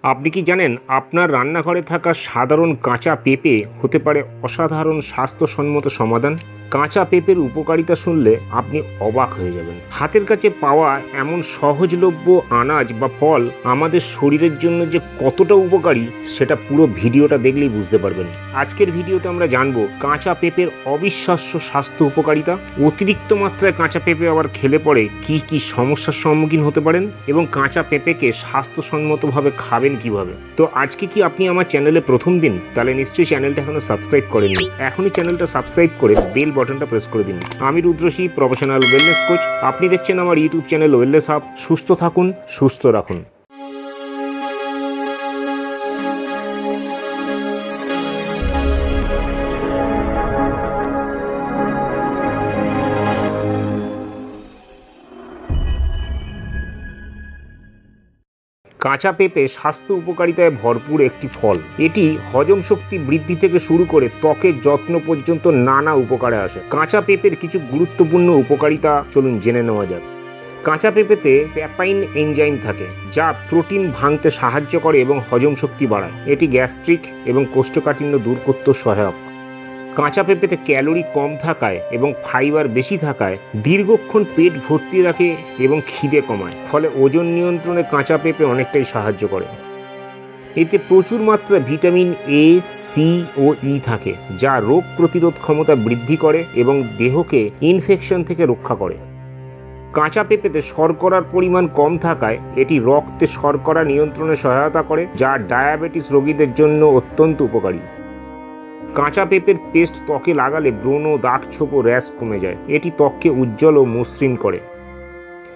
আপনি কি জানেন আপনার রান্নাঘরে থাকা সাধারণ কাঁচা পেঁপে হতে পারে অসাধারণ স্বাস্থ্যসম্মত সমাধান? কাঁচা পেঁপের উপকারিতা শুনলে আপনি অবাক হয়ে যাবেন। হাতের কাছে পাওয়া এমন সহজলভ্য আনাজ বা ফল আমাদের শরীরের জন্য যে কতটা উপকারী সেটা পুরো ভিডিওটা দেখলেই বুঝতে পারবেন। আজকের ভিডিওতে আমরা জানবো কাঁচা পেঁপের অবিশ্বাস্য স্বাস্থ্য উপকারিতা, অতিরিক্ত মাত্রায় কাঁচা পেঁপে আবার খেলে পরে কি কি সমস্যার সম্মুখীন হতে পারেন এবং কাঁচা পেঁপেকে স্বাস্থ্যসম্মতভাবে খাবেন কিভাবে। তো আজকে কি আপনি আমার চ্যানেলে প্রথম দিন? তাহলে নিশ্চয়ই চ্যানেলটা এখনো সাবস্ক্রাইব করেননি। এখনই চ্যানেলটা সাবস্ক্রাইব করে বেল বাটনটা প্রেস করে দিন। আমি রুদ্রশ্রী, প্রফেশনাল ওয়েলনেস কোচ। আপনি দেখছেন আমার ইউটিউব চ্যানেল ওয়েলনেস হাব। সুস্থ থাকুন, সুস্থ রাখুন। কাঁচা পেঁপে স্বাস্থ্য উপকারিতায় ভরপুর একটি ফল। এটি হজম শক্তি বৃদ্ধি থেকে শুরু করে ত্বকের যত্ন পর্যন্ত নানা উপকারে আসে। কাঁচা পেঁপের কিছু গুরুত্বপূর্ণ উপকারিতা চলুন জেনে নেওয়া যাক। কাঁচা পেঁপেতে প্যাপাইন এনজাইম থাকে যা প্রোটিন ভাঙতে সাহায্য করে এবং হজম শক্তি বাড়ায়। এটি গ্যাস্ট্রিক এবং কোষ্ঠকাঠিন্য দূর করতে সহায়ক। কাঁচা পেঁপেতে ক্যালোরি কম থাকায় এবং ফাইবার বেশি থাকায় দীর্ঘক্ষণ পেট ভর্তি রাখে এবং খিদে কমায়, ফলে ওজন নিয়ন্ত্রণে কাঁচা পেঁপে অনেকটাই সাহায্য করে। এতে প্রচুর মাত্রায় ভিটামিন এ, সি ও ই থাকে যা রোগ প্রতিরোধ ক্ষমতা বৃদ্ধি করে এবং দেহকে ইনফেকশন থেকে রক্ষা করে। কাঁচা পেঁপেতে শর্করার পরিমাণ কম থাকায় এটি রক্তে শর্করা নিয়ন্ত্রণে সহায়তা করে, যা ডায়াবেটিস রোগীদের জন্য অত্যন্ত উপকারী। কাঁচা পেঁপের পেস্ট ত্বকে লাগালে ব্রণ, দাগ ছোপ ও র্যাশ কমে যায়। এটি ত্বককে উজ্জ্বল ও মসৃণ করে।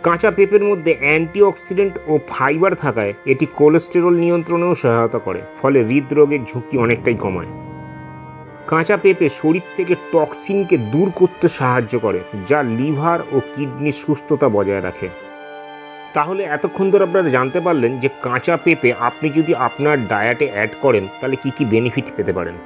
কাঁচা পেঁপের মধ্যে অ্যান্টিঅক্সিডেন্ট ও ফাইবার থাকায় এটি কোলেস্টেরল নিয়ন্ত্রণেও সহায়তা করে, ফলে হৃদরোগের ঝুঁকি অনেকটাই কমায়। কাঁচা পেঁপে শরীর থেকে টক্সিনকে দূর করতে সাহায্য করে, যা লিভার ও কিডনির সুস্থতা বজায় রাখে। তাহলে এতক্ষণ ধরে আপনারা জানতে পারলেন যে কাঁচা পেঁপে আপনি যদি আপনার ডায়েটে অ্যাড করেন তাহলে কি কি বেনিফিট পেতে পারেন।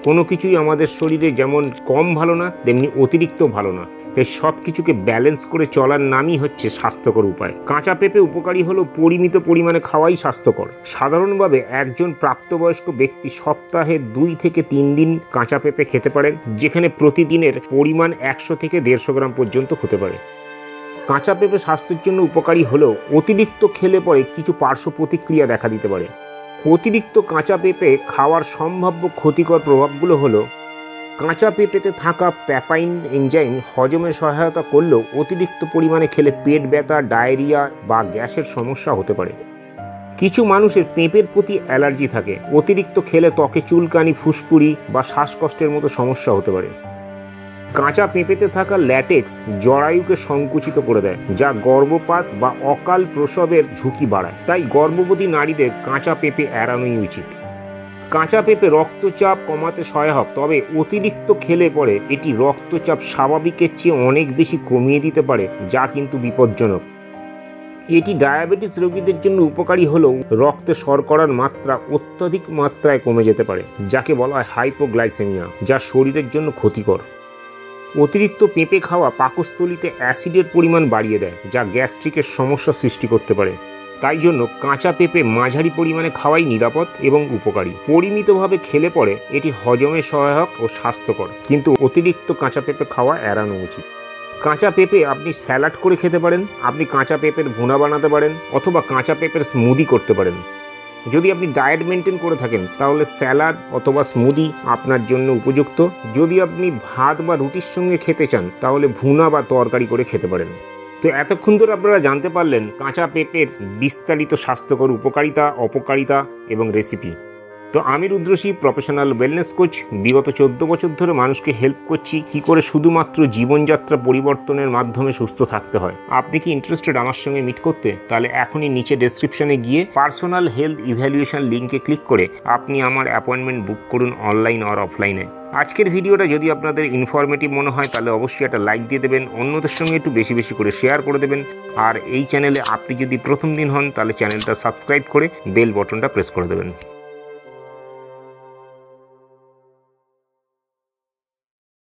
কোনো কিছুই আমাদের শরীরে যেমন কম ভালো না, তেমনি অতিরিক্ত ভালো না। তাই সব কিছুকে ব্যালেন্স করে চলার নামই হচ্ছে স্বাস্থ্যকর উপায়। কাঁচা পেঁপে উপকারী হলেও পরিমিত পরিমাণে খাওয়াই স্বাস্থ্যকর। সাধারণভাবে একজন প্রাপ্তবয়স্ক ব্যক্তি সপ্তাহে 2 থেকে 3 দিন কাঁচা পেঁপে খেতে পারেন, যেখানে প্রতিদিনের পরিমাণ 100 থেকে 150 গ্রাম পর্যন্ত হতে পারে। কাঁচা পেঁপে স্বাস্থ্যের জন্য উপকারী হলেও অতিরিক্ত খেলে পরে কিছু পার্শ্ব প্রতিক্রিয়া দেখা দিতে পারে। অতিরিক্ত কাঁচা পেঁপে খাওয়ার সম্ভাব্য ক্ষতিকর প্রভাবগুলো হলো, কাঁচা পেঁপেতে থাকা প্যাপাইন এনজাইম হজমে সহায়তা করলেও অতিরিক্ত পরিমাণে খেলে পেট ব্যথা, ডায়রিয়া বা গ্যাসের সমস্যা হতে পারে। কিছু মানুষের পেঁপের প্রতি অ্যালার্জি থাকে। অতিরিক্ত খেলে ত্বকে চুলকানি, ফুসকুড়ি বা শ্বাসকষ্টের মতো সমস্যা হতে পারে। কাঁচা পেঁপেতে থাকা ল্যাটেক্স জরায়ুকে সংকুচিত করে দেয়, যা গর্ভপাত বা অকাল প্রসবের ঝুঁকি বাড়ায়। তাই গর্ভবতী নারীদের কাঁচা পেঁপে এড়ানোই উচিত। কাঁচা পেঁপে রক্তচাপ কমাতে সহায়ক, তবে অতিরিক্ত খেলে পরে এটি রক্তচাপ স্বাভাবিকের চেয়ে অনেক বেশি কমিয়ে দিতে পারে, যা কিন্তু বিপজ্জনক। এটি ডায়াবেটিস রোগীদের জন্য উপকারী হলেও রক্তে শর্করার মাত্রা অত্যধিক মাত্রায় কমে যেতে পারে, যাকে বলা হয় হাইপোগ্লাইসেমিয়া, যা শরীরের জন্য ক্ষতিকর। অতিরিক্ত পেঁপে খাওয়া পাকস্থলীতে অ্যাসিডের পরিমাণ বাড়িয়ে দেয়, যা গ্যাস্ট্রিকের সমস্যা সৃষ্টি করতে পারে। তাই জন্য কাঁচা পেঁপে মাঝারি পরিমাণে খাওয়াই নিরাপদ এবং উপকারী। পরিমিতভাবে খেলে পরে এটি হজমে সহায়ক ও স্বাস্থ্যকর, কিন্তু অতিরিক্ত কাঁচা পেঁপে খাওয়া এড়ানো উচিত। কাঁচা পেঁপে আপনি স্যালাড করে খেতে পারেন, আপনি কাঁচা পেঁপের ভুনা বানাতে পারেন, অথবা কাঁচা পেঁপের স্মুদি করতে পারেন। যদি আপনি ডায়েট মেনটেন করে থাকেন তাহলে স্যালাড অথবা স্মুদি আপনার জন্য উপযুক্ত। যদি আপনি ভাত বা রুটির সঙ্গে খেতে চান তাহলে ভুনা বা তরকারি করে খেতে পারেন। তো এতক্ষণ ধরে আপনারা জানতে পারলেন কাঁচা পেঁপের বিস্তারিত স্বাস্থ্যকর উপকারিতা, অপকারিতা এবং রেসিপি। তো আমি রুদ্রশ্রী, প্রফেশনাল ওয়েলনেস কোচ। বিগত 14 বছর ধরে মানুষকে হেল্প করছি কি করে শুধুমাত্র জীবনযাত্রা পরিবর্তনের মাধ্যমে সুস্থ থাকতে হয়। আপনি কি ইন্টারেস্টেড আমার সঙ্গে মিট করতে? তাহলে এখনই নিচে ডেসক্রিপশনে গিয়ে পার্সোনাল হেলথ ইভ্যালুয়েশন লিঙ্কে ক্লিক করে আপনি আমার অ্যাপয়েন্টমেন্ট বুক করুন, অনলাইন আর অফলাইনে। আজকের ভিডিওটা যদি আপনাদের ইনফরমেটিভ মনে হয় তাহলে অবশ্যই একটা লাইক দিয়ে দেবেন, অন্যদের সঙ্গে একটু বেশি বেশি করে শেয়ার করে দেবেন। আর এই চ্যানেলে আপনি যদি প্রথম দিন হন তাহলে চ্যানেলটা সাবস্ক্রাইব করে বেল বাটনটা প্রেস করে দেবেন।